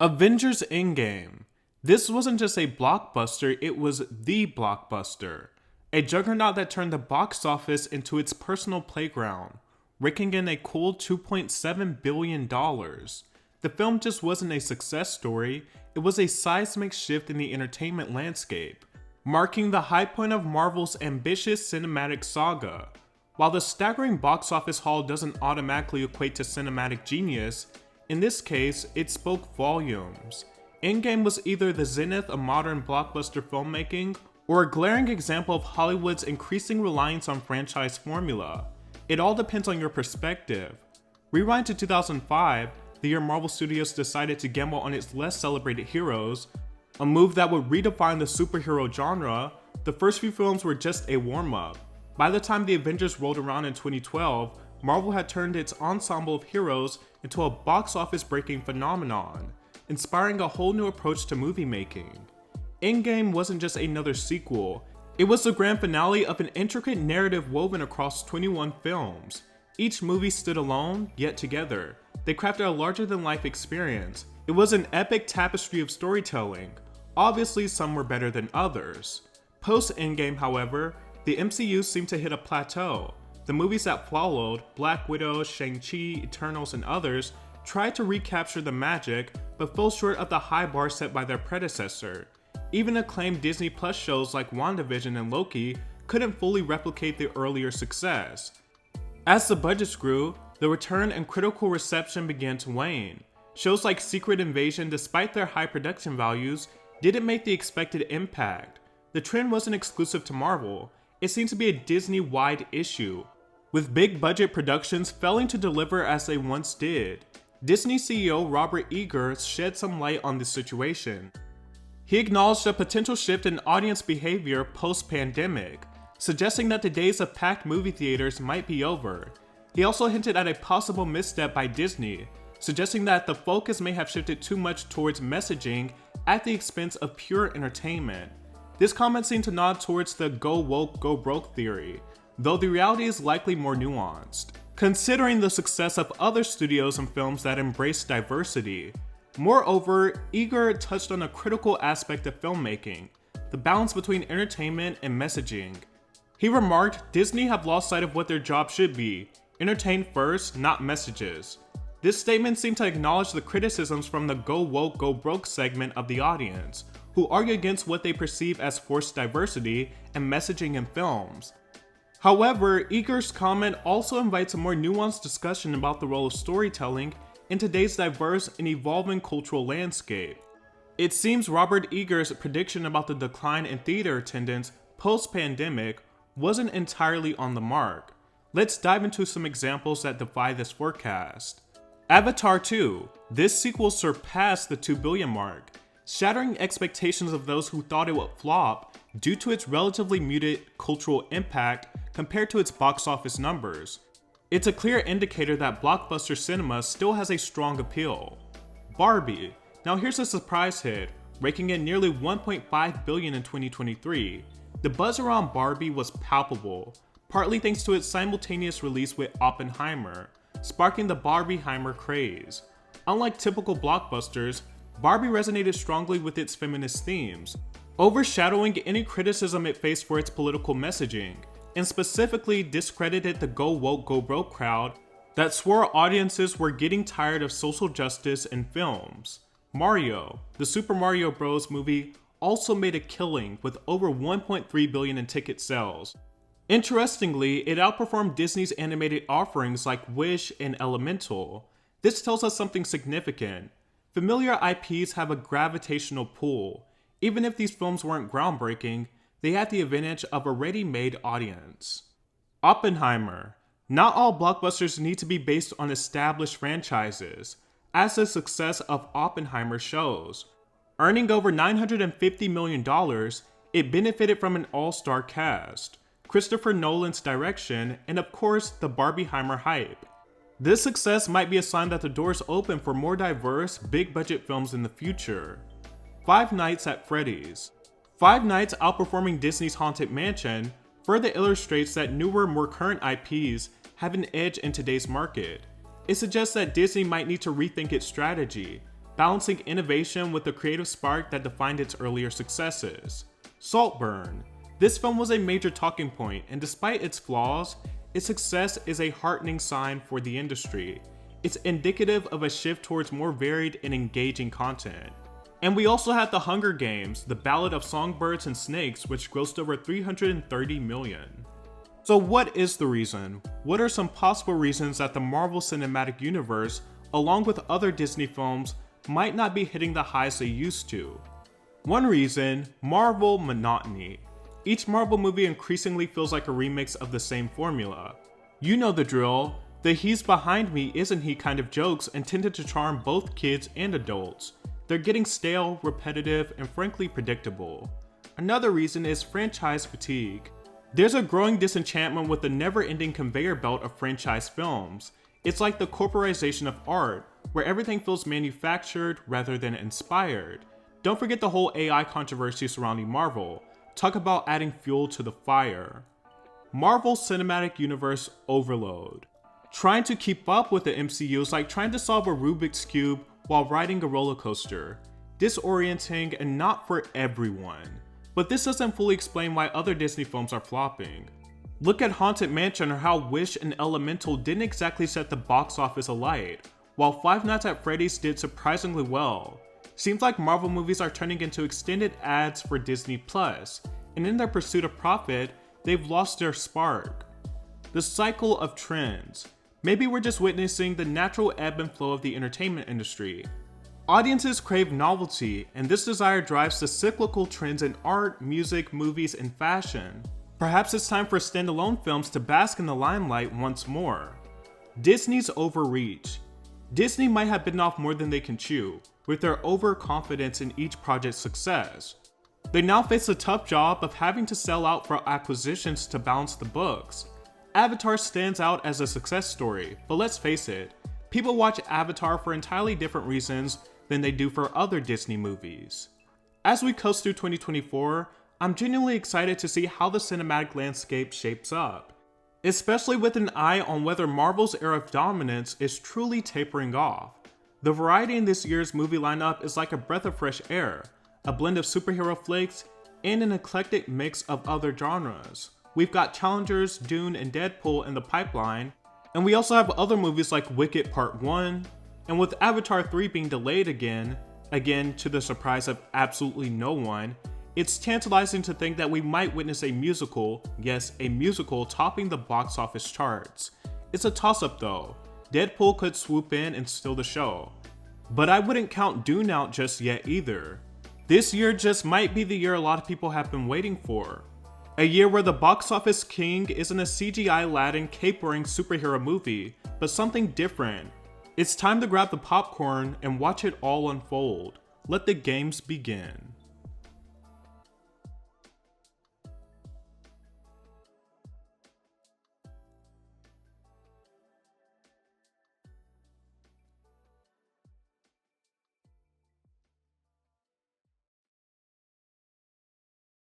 Avengers Endgame. This wasn't just a blockbuster, it was the blockbuster. A juggernaut that turned the box office into its personal playground, raking in a cool $2.7 billion. The film just wasn't a success story, it was a seismic shift in the entertainment landscape, marking the high point of Marvel's ambitious cinematic saga. While the staggering box office haul doesn't automatically equate to cinematic genius, in this case, it spoke volumes. Endgame was either the zenith of modern blockbuster filmmaking, or a glaring example of Hollywood's increasing reliance on franchise formula. It all depends on your perspective. Rewind to 2005, the year Marvel Studios decided to gamble on its less celebrated heroes, a move that would redefine the superhero genre. The first few films were just a warm-up. By the time the Avengers rolled around in 2012, Marvel had turned its ensemble of heroes into a box office breaking phenomenon, inspiring a whole new approach to movie making. Endgame wasn't just another sequel, it was the grand finale of an intricate narrative woven across 21 films. Each movie stood alone, yet together. They crafted a larger-than-life experience. It was an epic tapestry of storytelling. Obviously, some were better than others. Post-Endgame, however, the MCU seemed to hit a plateau. The movies that followed, Black Widow, Shang-chi, Eternals, and others, tried to recapture the magic, but fell short of the high bar set by their predecessor. Even acclaimed Disney Plus shows like WandaVision and Loki couldn't fully replicate the earlier success. As the budgets grew, the return and critical reception began to wane. Shows like Secret Invasion, despite their high production values, didn't make the expected impact. The trend wasn't exclusive to Marvel, it seemed to be a Disney-wide issue, with big budget productions failing to deliver as they once did. Disney CEO Robert Iger shed some light on this situation. He acknowledged a potential shift in audience behavior post-pandemic, suggesting that the days of packed movie theaters might be over. He also hinted at a possible misstep by Disney, suggesting that the focus may have shifted too much towards messaging at the expense of pure entertainment. This comment seemed to nod towards the go woke, go broke theory, though the reality is likely more nuanced, considering the success of other studios and films that embrace diversity. Moreover, Iger touched on a critical aspect of filmmaking, the balance between entertainment and messaging. He remarked, "Disney have lost sight of what their job should be, entertain first, not messages." This statement seemed to acknowledge the criticisms from the go woke, go broke segment of the audience, who argue against what they perceive as forced diversity and messaging in films. However, Iger's comment also invites a more nuanced discussion about the role of storytelling in today's diverse and evolving cultural landscape. It seems Robert Iger's prediction about the decline in theater attendance post-pandemic wasn't entirely on the mark. Let's dive into some examples that defy this forecast. Avatar 2. This sequel surpassed the $2 billion mark, shattering expectations of those who thought it would flop due to its relatively muted cultural impact compared to its box office numbers. It's a clear indicator that blockbuster cinema still has a strong appeal. Barbie. Now here's a surprise hit, raking in nearly $1.5 billion in 2023. The buzz around Barbie was palpable, partly thanks to its simultaneous release with Oppenheimer, sparking the Barbieheimer craze. Unlike typical blockbusters, Barbie resonated strongly with its feminist themes, overshadowing any criticism it faced for its political messaging, and specifically discredited the go woke, go broke crowd that swore audiences were getting tired of social justice in films. Mario, the Super Mario Bros. Movie, also made a killing with over $1.3 billion in ticket sales. Interestingly, it outperformed Disney's animated offerings like Wish and Elemental. This tells us something significant. Familiar IPs have a gravitational pull. Even if these films weren't groundbreaking, they had the advantage of a ready-made audience. Oppenheimer. Not all blockbusters need to be based on established franchises, as the success of Oppenheimer shows. Earning over $950 million, it benefited from an all-star cast, Christopher Nolan's direction, and of course, the Barbieheimer hype. This success might be a sign that the doors open for more diverse, big-budget films in the future. Five Nights at Freddy's. Five Nights outperforming Disney's Haunted Mansion further illustrates that newer, more current IPs have an edge in today's market. It suggests that Disney might need to rethink its strategy, balancing innovation with the creative spark that defined its earlier successes. Saltburn. This film was a major talking point, and despite its flaws, its success is a heartening sign for the industry. It's indicative of a shift towards more varied and engaging content. And we also had The Hunger Games, The Ballad of Songbirds and Snakes, which grossed over $330 million. So what is the reason? What are some possible reasons that the Marvel Cinematic Universe, along with other Disney films, might not be hitting the highs they used to? One reason, Marvel monotony. Each Marvel movie increasingly feels like a remix of the same formula. You know the drill, the "he's behind me, isn't he" kind of jokes intended to charm both kids and adults. They're getting stale, repetitive, and frankly predictable. Another reason is franchise fatigue. There's a growing disenchantment with the never-ending conveyor belt of franchise films. It's like the corporatization of art, where everything feels manufactured rather than inspired. Don't forget the whole AI controversy surrounding Marvel. Talk about adding fuel to the fire. Marvel Cinematic Universe overload. Trying to keep up with the MCU is like trying to solve a Rubik's Cube while riding a roller coaster. Disorienting and not for everyone. But this doesn't fully explain why other Disney films are flopping. Look at Haunted Mansion or how Wish and Elemental didn't exactly set the box office alight, while Five Nights at Freddy's did surprisingly well. Seems like Marvel movies are turning into extended ads for Disney+, and in their pursuit of profit, they've lost their spark. The cycle of trends. Maybe we're just witnessing the natural ebb and flow of the entertainment industry. Audiences crave novelty, and this desire drives the cyclical trends in art, music, movies, and fashion. Perhaps it's time for standalone films to bask in the limelight once more. Disney's overreach. Disney might have bitten off more than they can chew, with their overconfidence in each project's success. They now face the tough job of having to sell out for acquisitions to balance the books. Avatar stands out as a success story, but let's face it, people watch Avatar for entirely different reasons than they do for other Disney movies. As we coast through 2024, I'm genuinely excited to see how the cinematic landscape shapes up, especially with an eye on whether Marvel's era of dominance is truly tapering off. The variety in this year's movie lineup is like a breath of fresh air, a blend of superhero flicks and an eclectic mix of other genres. We've got Challengers, Dune, and Deadpool in the pipeline, and we also have other movies like Wicked Part 1, and with Avatar 3 being delayed again to the surprise of absolutely no one, it's tantalizing to think that we might witness a musical, yes, a musical topping the box office charts. It's a toss-up though. Deadpool could swoop in and steal the show. But I wouldn't count Dune out just yet either. This year just might be the year a lot of people have been waiting for. A year where the box office king isn't a CGI-laden cape-wearing superhero movie, but something different. It's time to grab the popcorn and watch it all unfold. Let the games begin.